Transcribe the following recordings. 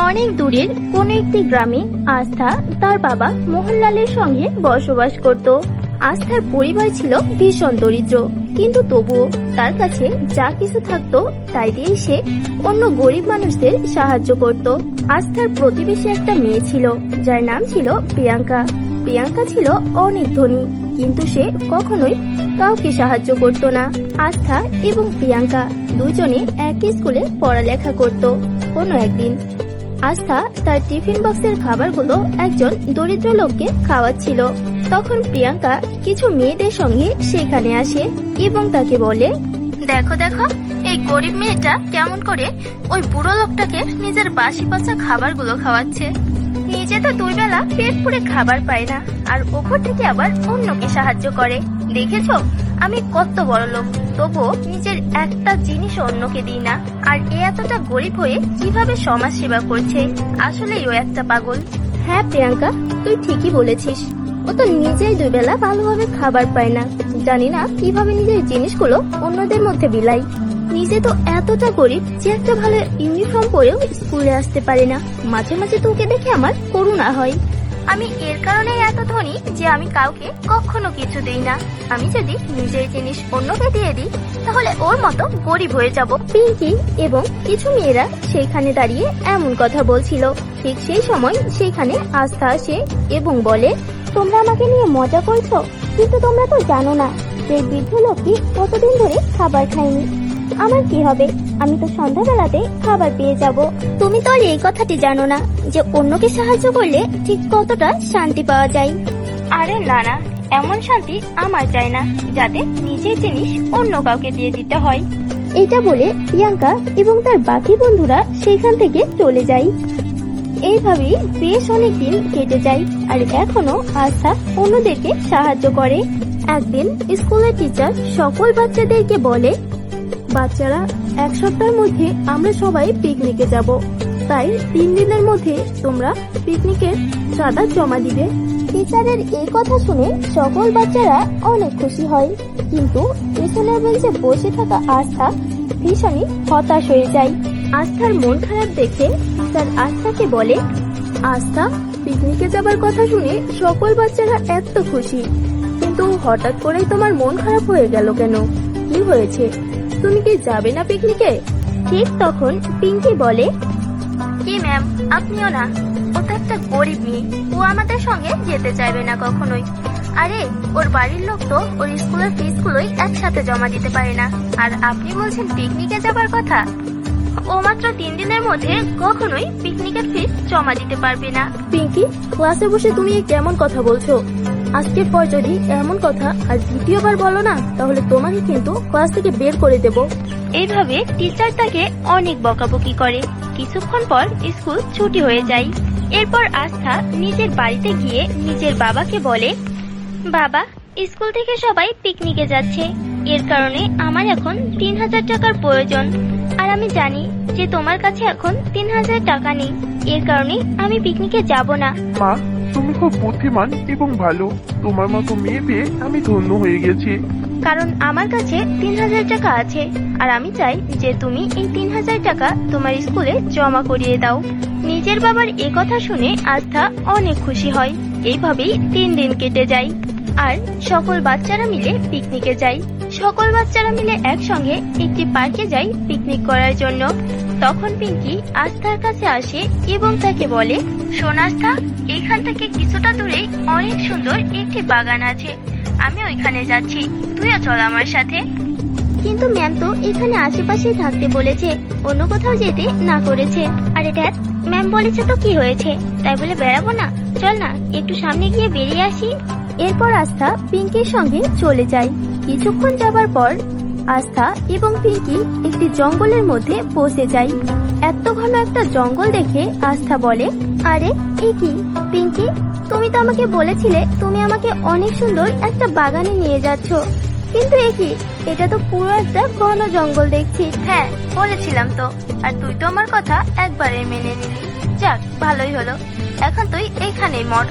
অনেক দূরের কোন একটি গ্রামে আস্থা তার বাবা মোহনলালের সঙ্গে বসবাস করত। আস্থার পরিবার ছিল ভীষণ দরিদ্র, কিন্তু তবুও তার কাছে যা কিছু থাকতো তাই দিয়ে সে অন্য গরিব মানুষদের সাহায্য করত। আস্থার প্রতিবেশী একটা মেয়ে ছিল যার নাম ছিল প্রিয়াঙ্কা। প্রিয়াঙ্কা ছিল অনেক ধনী, কিন্তু সে কখনোই কাউকে সাহায্য করত না। আস্থা এবং প্রিয়াঙ্কা দুজনে একই স্কুলে পড়ালেখা করত। কোনো একদিন আস্থা তার টিফিন বক্সের খাবারগুলো একজন দরিদ্র লোককে খাওয়াচ্ছিল। তখন প্রিয়াঙ্কা কিছু মেয়েদের সঙ্গে সেখানে আসে এবং তাকে বলে, দেখো দেখো, এই গরিব মেয়েটা কেমন করে ওই বুড়ো লোকটাকে নিজের বাসি পচা খাবারগুলো খাওয়াচ্ছে। নিজে তো 2 বেলা পেট পুরে খাবার পায় না, আর ওপর থেকে আবার অন্যকে সাহায্য করে। দেখেছো আমি কত বড় লোক, তবুও নিজের একটা জিনিস অন্যকে দিই না। আর এ এতটা গরিব হয়ে কিভাবে সমাজ সেবা করছে, আসলেই ও একটা পাগল। হ্যাঁ প্রিয়াঙ্কা, তুই ঠিকই বলেছিস। ও তো নিজেই 2 বেলা ভালোভাবে খাবার পায় না, জানি না কিভাবে নিজের জিনিসগুলো অন্যদের মধ্যে বিলাই। নিজে তো এতটা গরিব যে একটা ভালো ইউনিফর্ম পরেও স্কুলে আসতে পারে না। মাঝে মাঝে তোকে দেখে আমার করুণা হয়। আমি এর কারণে এত ধনী যে আমি কাউকে কখনো কিছু দেই না। আমি যদি নিজের জিনিস অন্যকে দিয়ে দিই তাহলে ওর মতো গরিব হয়ে যাব। পিঙ্কি এবং কিছু মেয়েরা সেইখানে দাঁড়িয়ে এমন কথা বলছিল। ঠিক সেই সময় সেইখানে আস্থা আসে এবং বলে, তোমরা আমাকে নিয়ে মজা করছো, কিন্তু তোমরা তো জানো না যে বৃদ্ধ লোকটি কতদিন ধরে খাবার খায়নি। আমার কি হবে? আমি তো সন্ধ্যাবেলাতে খাবার পেয়ে যাব। তুমি তো আর এই কথাটি জানো না যে অন্যকে সাহায্য করলে ঠিক কতটা শান্তি পাওয়া যায়। আরে না না, এমন শান্তি আমার চাই না যাতে নিজের জিনিস অন্য কাউকে দিয়ে দিতে হয়। এটা বলে প্রিয়াঙ্কা এবং তার বাকি বন্ধুরা সেখান থেকে চলে যায়। এইভাবেই বেশ অনেকদিন কেটে যায়, আর এখনো আস্থা অন্যদেরকে সাহায্য করে। একদিন স্কুলের টিচার সকল বাচ্চাদেরকে বলে, বাচ্চারা, 1 সপ্তাহের মধ্যে আমরা সবাই পিকনিকে যাব, তাই 3 দিনের মধ্যে তোমরা পিকনিকের চাঁদা জমা দিবে। টিচারের এই কথা শুনে সকল বাচ্চারা অনেক খুশি হয়, কিন্তু পেছনের বেঞ্চে বসে থাকা আস্থা ভীষণই হতাশ হয়ে যায়। আস্থার মন খারাপ দেখে টিচার আস্থাকে বলে, আস্থা, পিকনিকে যাবার কথা শুনে সকল বাচ্চারা এত খুশি, কিন্তু হঠাৎ করেই তোমার মন খারাপ হয়ে গেল কেন? কি হয়েছে? তুমি কি যাবে না পিকনিকে? ঠিক তখন পিঙ্কি বলে, কি ম্যাম, আপনিও না, ও তো একটা গরিব মেয়ে, ও আমাদের সঙ্গে যেতে চাইবে না কখনোই। আরে ওর বাড়ির লোক তো ওর স্কুলের ফিস গুলোই একসাথে জমা দিতে পারে না, আর আপনি বলছেন পিকনিকে যাবার কথা? ও মাত্র 3 দিনের মধ্যে কখনোই পিকনিকের ফিস জমা দিতে পারবে না। পিঙ্কি, ক্লাসে বসে তুমি কেমন কথা বলছো? আজকের পর যদি এমন কথা আর দ্বিতীয়বার বলো না, তাহলে তোমাকে কিন্তু ক্লাস থেকে বের করে দেব। এইভাবে টিচার তাকে অনেক বকাবকি করে। কিছুক্ষণ পর স্কুল ছুটি হয়ে যায়। এরপর আস্থা নিজের বাড়িতে গিয়ে নিজের বাবাকে বলে, বাবা, স্কুল থেকে সবাই পিকনিকে যাচ্ছে, এর কারণে আমার এখন 3000 টাকার প্রয়োজন। আর আমি জানি যে তোমার কাছে এখন 3000 টাকা নেই, এর কারণে আমি পিকনিকে যাব না। মা, তুমি খুব বুদ্ধিমান এবং ভালো। তোমার মতো মেয়ে পেয়ে আমি ধন্য হয়ে গেছি। কারণ আমার কাছে 3000 টাকা আছে, আর আমি চাই যে তুমি এই 3000 টাকা তোমার স্কুলে জমা করিয়ে দাও। নিজের বাবার এ কথা শুনে আস্থা অনেক খুশি হয়। এইভাবেই 3 দিন কেটে যায়, আর সকল বাচ্চারা মিলে পিকনিকে যায়। সকল বাচ্চারা মিলে একসঙ্গে একটি পার্কে যায় পিকনিক করার জন্য। তখন পিঙ্কি আস্থার কাছে আসে এবং তাকে বলে, শোন আস্থা, এখান থেকে কিছুটা দূরে অনেক সুন্দর একটি বাগান আছে, আমি ওইখানে যাচ্ছি, তুইও চল আমার সাথে। কিন্তু ম্যাম তো এখানে আশেপাশেই থাকতে বলেছে, অন্য কোথাও যেতে না করেছে। আরে ড্যাড, ম্যাম বলেছে তো কি হয়েছে, তাই বলে বেড়াবো না? চল না একটু সামনে গিয়ে বেরিয়ে আসি। এরপর আস্থা পিঙ্কির সঙ্গে চলে যায়। কিছুক্ষণ যাবার পর আস্থা এবং পিঙ্কি একটি জঙ্গলের মধ্যে পৌঁছে যায়। এত ঘন একটা জঙ্গল দেখে আস্থা বলে, আরে এ কি পিঙ্কি, তুমি তো আমাকে বলেছিলে তুমি আমাকে অনেক সুন্দর একটা বাগানে নিয়ে যাচ্ছ, কিন্তু এ কি, এটা তো পুরো একটা ঘন জঙ্গল দেখছি। হ্যাঁ বলেছিলাম তো, আর তুই তো আমার কথা একবারে মেনে নিলি। যাক ভালোই হলো, এখন তুই এইখানেই মর।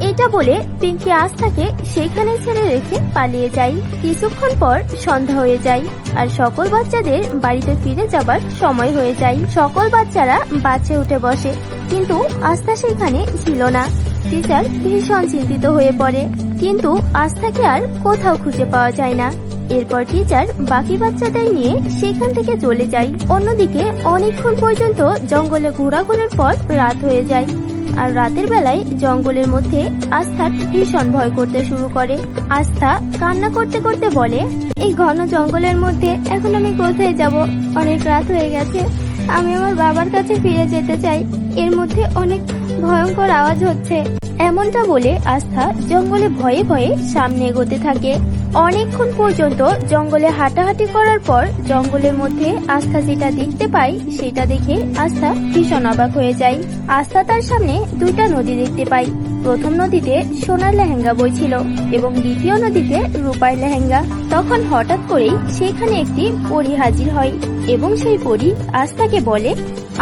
এটা বলে পিঙ্কি আস্থাকে সেইখানে ছেড়ে রেখে পালিয়ে যায়। কিছুক্ষণ পর সন্ধ্যা হয়ে যায় আর সকল বাচ্চাদের বাড়িতে ফিরে যাবার সময় হয়ে যায়। সকল বাচ্চারা বাসে উঠে বসে, কিন্তু আস্থা সেখানে ছিল না। টিচার ভীষণ চিন্তিত হয়ে পড়ে, কিন্তু আস্থাকে আর কোথাও খুঁজে পাওয়া যায় না। এরপর টিচার বাকি বাচ্চাদের নিয়ে সেখান থেকে চলে যায়। অন্যদিকে অনেকক্ষণ পর্যন্ত জঙ্গলে ঘোরাঘুরির পর রাত হয়ে যায়, আর রাতের বেলায় জঙ্গলের মধ্যে আস্থা ভীষণ ভয় করতে শুরু করে। আস্থা কান্না করতে করতে বলে, এই ঘন জঙ্গলের মধ্যে এখন আমি কোথায় যাব? অনেক রাত হয়ে গেছে, আমি আমার বাবার কাছে ফিরে যেতে চাই। এর মধ্যে অনেক ভয়ঙ্কর আওয়াজ হচ্ছে। এমনটা বলে আস্থা জঙ্গলে ভয়ে ভয়ে সামনে এগোতে থাকে। অনেকক্ষণ পর্যন্ত জঙ্গলে হাঁটাহাঁটি করার পর জঙ্গলের মধ্যে আস্থা যেটা দেখতে পায় সেটা দেখে আস্থা ভীষণ অবাক হয়ে যায়। আস্থা তার সামনে দুইটা নদী দেখতে পায়। প্রথম নদীতে সোনার লেহেঙ্গা বইছিল এবং দ্বিতীয় নদীতে রূপার লেহেঙ্গা। তখন হঠাৎ করেই সেখানে একটি পরী হাজির হয় এবং সেই পরী আস্থাকে বলে,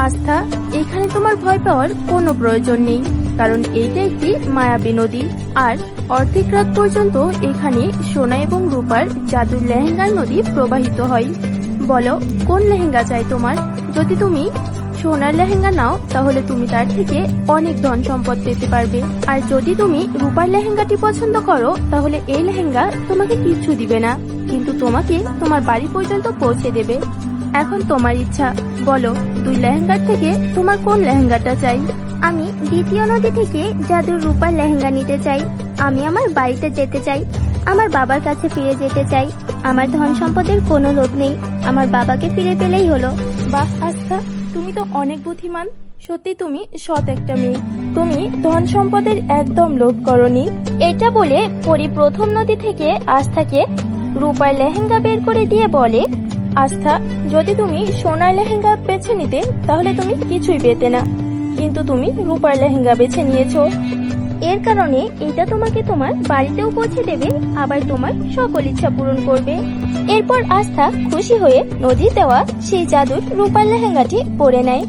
আস্থা, এখানে তোমার ভয় পাওয়ার কোনো প্রয়োজন নেই, কারণ এইটা একটি মায়াবী নদী, আর অর্ধেক রাত পর্যন্ত এখানে সোনা এবং রূপার জাদুর লেহেঙ্গার নদী প্রবাহিত হয়। বলো, কোন লেহেঙ্গা চাই তোমার? যদি তুমি সোনার লেহেঙ্গা নাও তাহলে তুমি তার থেকে অনেক ধন সম্পদ পেতে পারবে, আর যদি তুমি রূপার লেহেঙ্গাটি পছন্দ করো তাহলে এই লেহেঙ্গা তোমাকে কিচ্ছু দিবে না, কিন্তু তোমাকে তোমার বাড়ি পর্যন্ত পৌঁছে দেবে। এখন তোমার ইচ্ছা, বলো দুই লেহেঙ্গার থেকে তোমার কোন লেহেঙ্গাটা চাই? আমি দ্বিতীয় নদী থেকে জাদুর রূপার লেহেঙ্গা নিতে চাই। আমি আমার বাড়িতে যেতে চাই, আমার বাবার কাছে ফিরে যেতে চাই। আমার ধন সম্পদের কোনো লোভ নেই, আমার বাবাকে ফিরে পেলেই হলো। বাহ আস্থা, তুমি তো অনেক বুদ্ধিমান। সত্যি তুমি সৎ একটা মেয়ে, তুমি ধন সম্পদের একদম লোভ করনি। এটা বলে পরি প্রথম নদী থেকে আস্থাকে রূপার লেহেঙ্গা বের করে দিয়ে বলে, আস্থা, যদি তুমি সোনার লেহেঙ্গা বেছে নিতে তাহলে তুমি কিছুই পেতে না, কিন্তু তুমি রূপার লেহেঙ্গা বেছে নিয়েছো। এর কারণে এটা তোমাকে তোমার বাড়িতেও পৌঁছে দেবে, আবার তোমার সকল ইচ্ছা পূরণ করবে। এরপর আস্থা খুশি হয়ে নদীর দেওয়া সেই জাদুর রূপার লেহেঙ্গাটি পরে নেয়,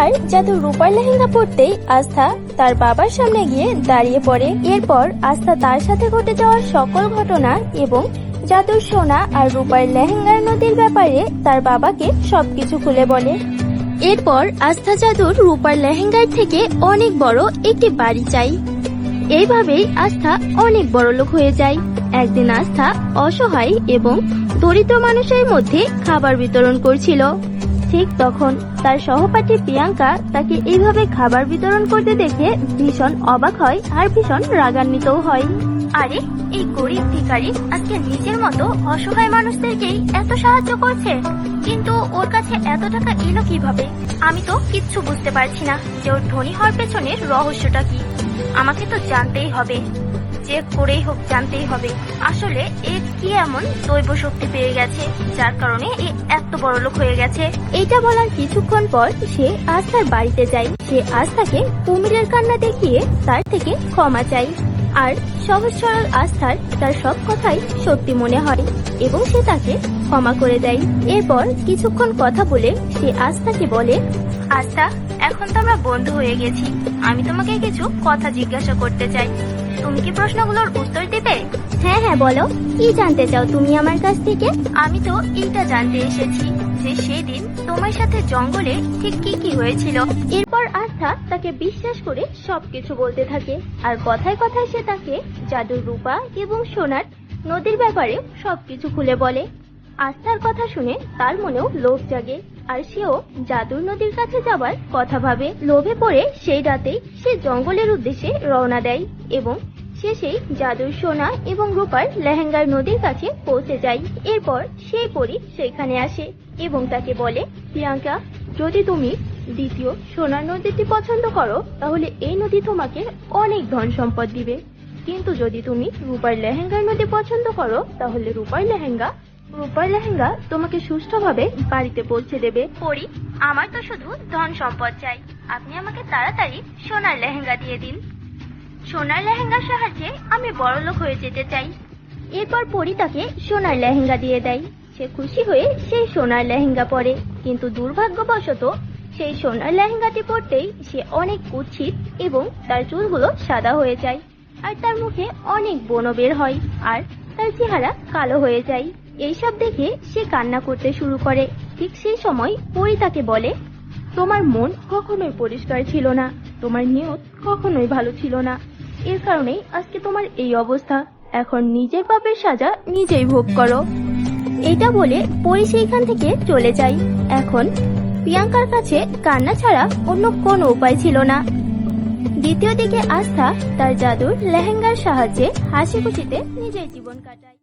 আর জাদুর রূপার লেহেঙ্গা পরতেই আস্থা তার বাবার সামনে গিয়ে দাঁড়িয়ে পড়ে। এরপর আস্থা তার সাথে ঘটে যাওয়া সকল ঘটনা এবং জাদুর সোনা আর রূপার লেহেঙ্গার নদীর ব্যাপারে তার বাবাকে সবকিছু খুলে বলে। এরপর আস্থা জাদুর রূপার লেহেঙ্গার থেকে অনেক বড় একটি বাড়ি চাই। এইভাবেই আস্থা অনেক বড় লোক হয়ে যায়। একদিন আস্থা অসহায় এবং দরিদ্র মানুষের মধ্যে খাবার বিতরণ করছিল। ঠিক তখন তার সহপাঠী প্রিয়াঙ্কা তাকে এইভাবে খাবার বিতরণ করতে দেখে ভীষণ অবাক হয় আর ভীষণ রাগান্বিতও হয়। আরে, এই গরিব ভিখারি আজকে নিজের মতো অসহায় মানুষদেরকেই এত সাহায্য করছে, কিন্তু ওর কাছে এত টাকা এলো কিভাবে? আমি তো কিচ্ছু বুঝতে পারছি না যে ওর ধনী হওয়ার পেছনের রহস্যটা কি। আমাকে তো জানতেই হবে, যে করেই হোক জানতেই হবে আসলে এ কি এমন দৈব শক্তি পেয়ে গেছে যার কারণে এ এত বড় লোক হয়ে গেছে। এটা বলার কিছুক্ষণ পর সে আস্থার বাড়িতে যায়। সে আস্থাকে কুমিরের কান্না দেখিয়ে তার থেকে ক্ষমা চায়, আর সহজ সরল আস্থার তার সব কথাই সত্যি মনে হয় এবং সে তাকে ক্ষমা করে দেয়। এরপর কিছুক্ষণ কথা বলে সে আস্থাকে বলে, আস্থা, এখন তো আমরা বন্ধু হয়ে গেছি, আমি তোমাকে কিছু কথা জিজ্ঞাসা করতে চাই, তুমি কি প্রশ্নগুলোর উত্তর দেবে? হ্যাঁ হ্যাঁ, বলো, কি জানতে চাও তুমি আমার কাছ থেকে? আমি তো এটা জানতে এসেছি যে সেদিন তোমার সাথে জঙ্গলে ঠিক কি কি হয়েছিল। এরপর আস্থা তাকে বিশ্বাস করে সবকিছু বলতে থাকে, আর কথায় কথায় সে তাকে জাদুর রূপা এবং সোনার নদীর ব্যাপারে সবকিছু খুলে বলে। আস্থার কথা শুনে তার মনেও লোভ জাগে, আর সেও জাদুর নদীর কাছে যাবার কথা ভাবে। লোভে পড়ে সেই রাতেই সে জঙ্গলের উদ্দেশ্যে রওনা দেয় এবং সে সেই জাদুর সোনা এবং রূপার লেহেঙ্গার নদীর কাছে পৌঁছে যায়। এরপর সেই পরী সেখানে আসে এবং তাকে বলে, প্রিয়াঙ্কা, যদি তুমি দ্বিতীয় সোনার নদীটি পছন্দ করো তাহলে এই নদী তোমাকে অনেক ধন সম্পদ দিবে, কিন্তু যদি তুমি রূপার লেহেঙ্গার নদী পছন্দ করো তাহলে রূপার লেহেঙ্গা তোমাকে সুষ্ঠুভাবে বাড়িতে পৌঁছে দেবে। পরী, আমার তো শুধু ধন সম্পদ চাই, আপনি আমাকে তাড়াতাড়ি সোনার লেহেঙ্গা দিয়ে দিন। সোনার লেহেঙ্গার সাহায্যে আমি বড়লোক হয়ে যেতে চাই। এরপর পরী তাকে সোনার লেহেঙ্গা দিয়ে দেয়। সে খুশি হয়ে সেই সোনার লেহেঙ্গা পরে, কিন্তু দুর্ভাগ্যবশত সেই সোনার লেহেঙ্গাটি পরতেই সে অনেক কুৎসিত এবং তার চুলগুলো সাদা হয়ে যায় আর তার মুখে অনেক ব্রণ বের হয় আর তার চেহারা কালো হয়ে যায়। এইসব দেখে সে কান্না করতে শুরু করে। ঠিক সেই সময় পরী তাকে বলে, তোমার মন কখনোই পরিষ্কার ছিল না, তোমার নিয়ত কখনোই ভালো ছিল না, এর কারণেই আজকে তোমার এই অবস্থা। এখন নিজের পাপের সাজা নিজেই ভোগ করো। এটা বলে পরী সেইখান থেকে চলে যায়। এখন প্রিয়াঙ্কার কাছে কান্না ছাড়া অন্য কোনো উপায় ছিল না। দ্বিতীয় দিকে আস্থা তার জাদুর লেহেঙ্গার সাহায্যে হাসি খুশিতে নিজের জীবন কাটায়।